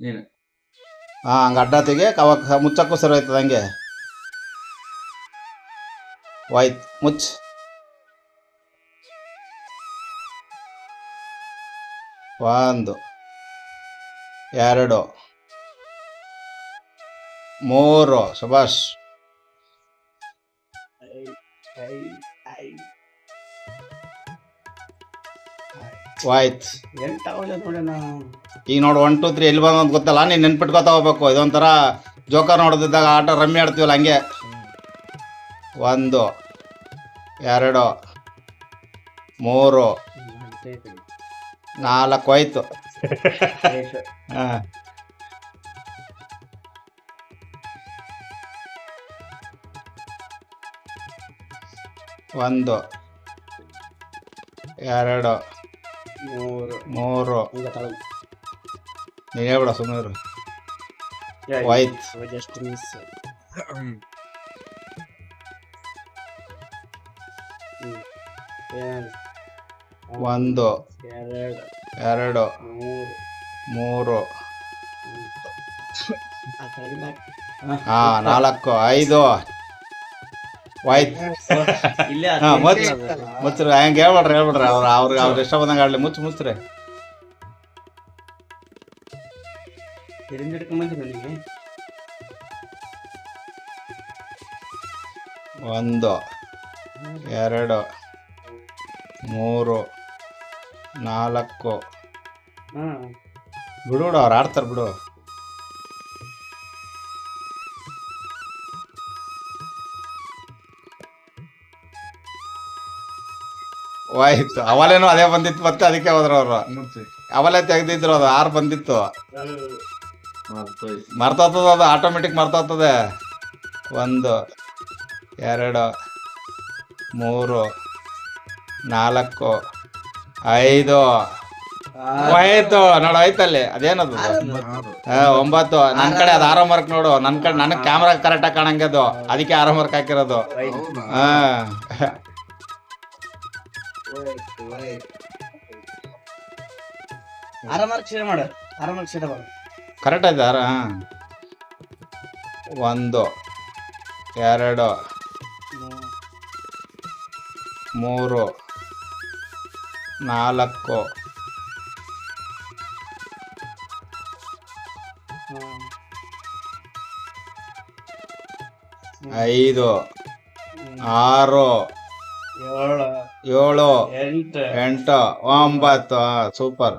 ನೀನು ಹಾಂ ಹಂಗೆ ಅಡ್ಡ ತೆಗಿ ಅವಾಗ ಮುಚ್ಚಕ್ಕೂ ಸರಿ ಹೋಯ್ತದ ಹಂಗೆ ಹೋಯ್ತು ಮುಚ್ಚ. ಒಂದು ಎರಡು ಮೂರು ಶಬಾಷ್ ಹೋಯ್ತು. ಈಗ ನೋಡು 1 2 3 ಎಲ್ಲಿ ಬಂದಂತ ಗೊತ್ತಲ್ಲ, ನೀನು ನೆನ್ಪಿಟ್ಕೋತಾ ಹೋಗ್ಬೇಕು. ಇದೊಂಥರ ಜೋಕರ್ ನೋಡೋದಿದ್ದಾಗ ಆಟ ರಮ್ಮಿ ಆಡ್ತೀವಲ್ಲ ಹಂಗೆ. 1 2 3 4 ಹೋಯ್ತು. ಹಾಂ 1 2 3 ನೀನು ಹೇಳ್ಬಿಡ ಸುಮ್ಮನೆ ಹೋಯ್ತು. Just miss. 1 2 3 ಹಾಂ 4 5 ಹೋಯ್ತು. ಹಾಂ ಮುಚ್ಚ್ರಿ ಹಂಗೆ ಹೇಳ್ಬಿಡ್ರಿ ಅವ್ರಿಗೆ ಇಷ್ಟ ಬಂದಂಗೆ ಆಡಲಿ. ಮುಚ್ಚ್ರಿ. ನನಗೆ 1 2 3 4 ಬಿಡು ಅವ್ರು ಆಡ್ತಾರೆ ಬಿಡು. ಹೋಯ್ತು. ಅವಲೇನೋ ಅದೇ ಬಂದಿತ್ತು ಮತ್ತೆ ಅದಕ್ಕೆ ಹೋದ್ರು ಅವರು. ಅವಲೇ ತೆಗ್ದಿದ್ರು, ಅದು 6 ಬಂದಿತ್ತು. ಮರ್ತೋಗ್ತದೆ ಅದು, ಆಟೋಮೆಟಿಕ್ ಮರ್ತೋಗ್ತದೆ. 1 2 3 4 5 ಹೋಯ್ತು. ನೋಡು ಐತಲ್ಲಿ ಅದೇನದು 9. ನನ್ನ ಕಡೆ ಅದು 6 ಮಾರ್ಕ್ ನೋಡು. ನನ್ನ ಕಡೆ ನನಗೆ ಕ್ಯಾಮ್ರಾ ಕರೆಕ್ಟಾಗಿ ಕಾಣಂಗೆ ಅದು, ಅದಕ್ಕೆ 6 ಮಾರ್ಕ್ ಹಾಕಿರೋದು. ಹಾಂ ಕರೆಕ್ಟ್ ಆಯ್ತು 6. ಹಾಂ 1 2 3 4 5 6 7 8 9. ಸೂಪರ್.